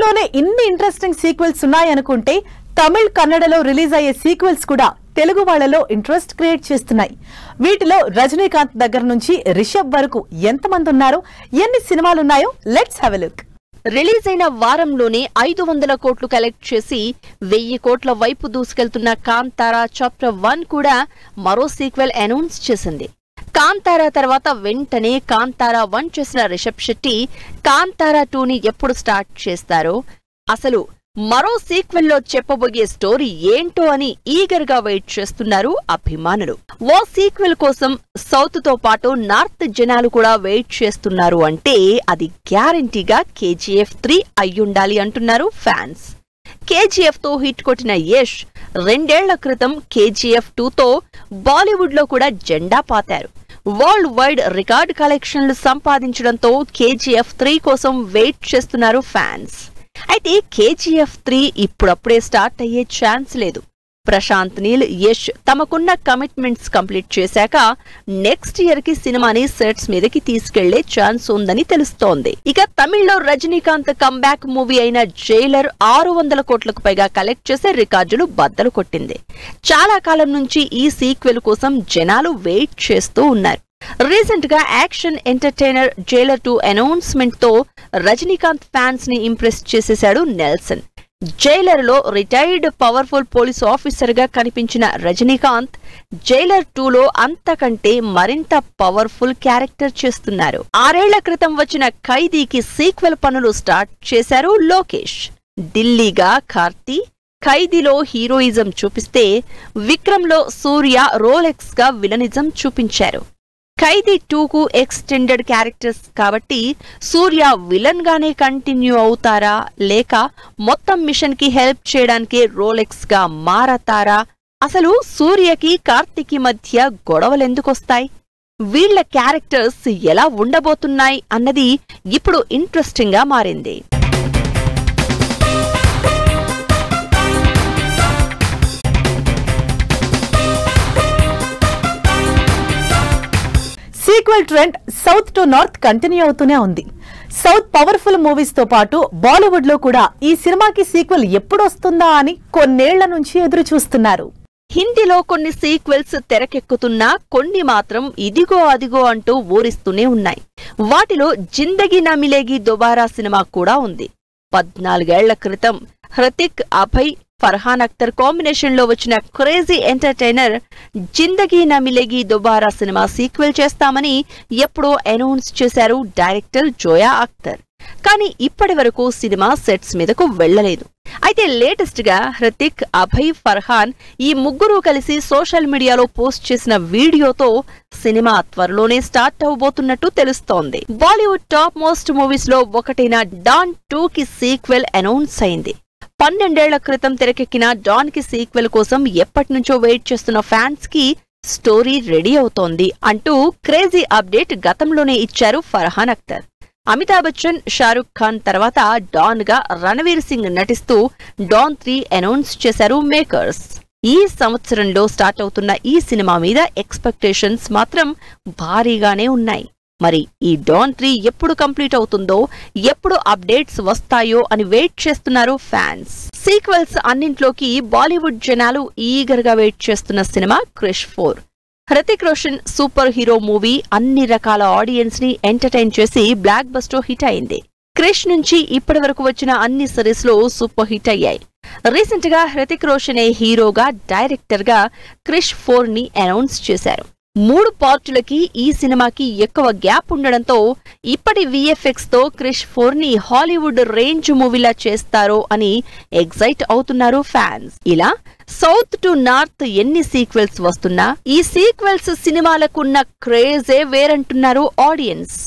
తెలుగులోనే ఇన్ని interesting sequels ఉన్నాయనుకుంటే Tamil కన్నడలో రిలీజ్ అయ్యే సీక్వెల్స్ కూడా తెలుగు వాళ్ళలో ఇంట్రెస్ట్ క్రియేట్ చేస్తున్నాయి. వీటిలో రజనీకాంత్ దగ్గర నుంచి రిషబ్ వరకు ఎంతమంది ఉన్నారో, ఎన్ని సినిమాలున్నాయో let's have a look. Release అయిన వారంలోనే 500 కోట్లు కలెక్ట్ చేసి 1000 కోట్ల వైపు దూసుకెళ్తున్న కాంతారా చాప్టర్ 1 కూడా మరో సీక్వెల్ అనౌన్స్ చేసింది. కాంతారా తర్వాత వెంటనే కాంతారా 1 చేసిన రిషబ్ శెట్టి కాంతారా 2ని ఎప్పుడు స్టార్ట్ చేస్తారో, అసలు మరో సీక్వెల్లో చెప్పబోయే స్టోరీ ఏంటో అని ఈగర్ గా వెయిట్ చేస్తున్నారు అభిమానులు. ఓ సీక్వెల్ కోసం సౌత్ తో పాటు నార్త్ జనాలు కూడా వెయిట్ చేస్తున్నారు అంటే అది గ్యారంటీగా KGF 3 అయ్యుండాలి అంటున్నారు ఫ్యాన్స్. KGF తో హిట్ కొట్టిన యష్ 2 ఏళ్ల క్రితం KGF 2తో బాలీవుడ్ లో కూడా జెండా పాతారు. వరల్డ్ వైడ్ రికార్డ్ కలెక్షన్లు సంపాదించడంతో KGF 3 కోసం వెయిట్ చేస్తున్నారు ఫ్యాన్స్. అయితే KGF 3 ఇప్పుడప్పుడే స్టార్ట్ అయ్యే ఛాన్స్ లేదు. ప్రశాంత్ నీల్, యష్ తమకున్న కమిట్మెంట్స్ కంప్లీట్ చేశాక నెక్స్ట్ ఇయర్ కి సినిమాని సెట్స్ మీదకి తీసుకెళ్లే ఛాన్స్ ఉందని తెలుస్తోంది. ఇక తమిళ్లో రజనీకాంత్ కంబ్యాక్ మూవీ అయిన జైలర్ 600 కోట్లకు పైగా కలెక్ట్ చేసే రికార్డులు బద్దలు కొట్టింది. చాలా కాలం నుంచి ఈ సీక్వెల్ కోసం జనాలు వెయిట్ చేస్తూ ఉన్నారు. రీసెంట్ గా యాక్షన్ ఎంటర్టైనర్ జైలర్ 2 అనౌన్స్మెంట్ తో రజనీకాంత్ ఫ్యాన్స్ ని ఇంప్రెస్ చేసేశాడు నెల్సన్. జైలర్ లో రిటైర్డ్ పవర్ఫుల్ పోలీస్ ఆఫీసర్ గా కనిపించిన రజనీకాంత్ జైలర్ 2లో అంతకంటే మరింత పవర్ఫుల్ క్యారెక్టర్ చేస్తున్నారు. 6 ఏళ్ల క్రితం వచ్చిన ఖైదీకి సీక్వెల్ పనులు స్టార్ట్ చేశారు లోకేష్. ఢిల్లీగా కార్తీ, ఖైదీలో హీరోయిజం చూపిస్తే విక్రమ్లో సూర్య రోలెక్స్ గా విలనిజం చూపించారు. ఖైదీ 2కు ఎక్స్టెండెడ్ క్యారెక్టర్స్ కాబట్టి సూర్య విలన్ గానే కంటిన్యూ అవుతారా, లేక మొత్తం మిషన్ కి హెల్ప్ చేయడానికి రోలెక్స్ గా మారతారా? అసలు సూర్యకి కార్తీకి మధ్య గొడవలెందుకొస్తాయి? వీళ్ల క్యారెక్టర్స్ ఎలా ఉండబోతున్నాయి అన్నది ఇప్పుడు ఇంట్రెస్టింగ్ గా మారింది. Sequel trend south to north continue అవుతూనే ఉంది. సౌత్ పవర్ఫుల్ మూవీస్ తో పాటు బాలీవుడ్ లో కూడా ఈ సినిమాకి సీక్వెల్ ఎప్పుడొస్తుందా అని కొన్నేళ్ల నుంచి ఎదురు చూస్తున్నారు. హిందీలో కొన్ని సీక్వెల్స్ తెరకెక్కుతున్నా కొన్ని మాత్రం ఇదిగో అదిగో అంటూ ఊరిస్తూనే ఉన్నాయి. వాటిలో జిందగీ నా మిలేగి దొబారా సినిమా కూడా ఉంది. 14 ఏళ్ల క్రితం హృతిక్, అభయ్, ఫర్హాన్ అఖ్తర్ కాంబినేషన్ లో వచ్చిన క్రేజీ ఎంటర్టైనర్ జిందగీ నా మిలేగి దొబారా సినిమా సీక్వెల్ చేస్తామని ఎప్పుడో అనౌన్స్ చేశారు డైరెక్టర్ జోయా అఖ్తర్. కానీ ఇప్పటి వరకు సినిమా సెట్స్ మీదకు వెళ్లలేదు. అయితే లేటెస్ట్ గా హృతిక్, అభయ్, ఫర్హాన్ ఈ ముగ్గురు కలిసి సోషల్ మీడియాలో పోస్ట్ చేసిన వీడియోతో సినిమా త్వరలోనే స్టార్ట్ అవబోతున్నట్టు తెలుస్తోంది. బాలీవుడ్ టాప్ మోస్ట్ మూవీస్ లో ఒకటైన డాన్ 2కి సీక్వెల్ అనౌన్స్ అయింది. 12 ఏళ్ల క్రితం తెరకెక్కిన డాన్ కి సీక్వెల్ కోసం ఎప్పటినుంచో వెయిట్ చేస్తున్న ఫ్యాన్స్ కి స్టోరీ రెడీ అవుతోంది అంటూ క్రేజీ అప్డేట్ గతంలోనే ఇచ్చారు ఫర్హాన్ అఖ్తర్. అమితాబ్ బచ్చన్, షారుఖ్ ఖాన్ తర్వాత డాన్ గా రణవీర్ సింగ్ నటిస్తూ డాన్ 3 అనౌన్స్ చేశారు మేకర్స్. ఈ సంవత్సరంలో స్టార్ట్ అవుతున్న ఈ సినిమా మీద ఎక్స్పెక్టేషన్స్ మాత్రం భారీగానే ఉన్నాయి. మరి ఈ డాన్ 3 ఎప్పుడు కంప్లీట్ అవుతుందో, ఎప్పుడు అప్డేట్స్ వస్తాయో అని వెయిట్ చేస్తున్నారు ఫ్యాన్స్. సీక్వెల్స్ అన్నింట్లోకి బాలీవుడ్ జనాలు ఈగర్ గా వెయిట్ చేస్తున్న cinema Krrish 4. Hrithik Roshan super hero movie అన్ని రకాల ఆడియన్స్ ని ఎంటర్టైన్ చేసి బ్లాక్ బస్టర్ హిట్ అయింది. క్రిష్ నుంచి ఇప్పటి వరకు వచ్చిన అన్ని సిరీస్ లో సూపర్ హిట్ అయ్యాయి. రీసెంట్ గా హృతిక్ రోషనే హీరోగా, డైరెక్టర్ గా క్రిష్ 4ని అనౌన్స్ చేశారు. 3 పార్టులకి ఈ సినిమాకి ఎక్కువ గ్యాప్ ఉండడంతో ఇప్పటి VFX తో క్రిష్ 4ని హాలీవుడ్ రేంజ్ మూవీలా చేస్తారో అని ఎగ్జైట్ అవుతున్నారు ఫ్యాన్స్. ఇలా సౌత్ టు నార్త్ ఎన్ని సీక్వెల్స్ వస్తున్నా ఈ సీక్వెల్స్ సినిమాలకున్న క్రేజే వేరంటున్నారు ఆడియన్స్.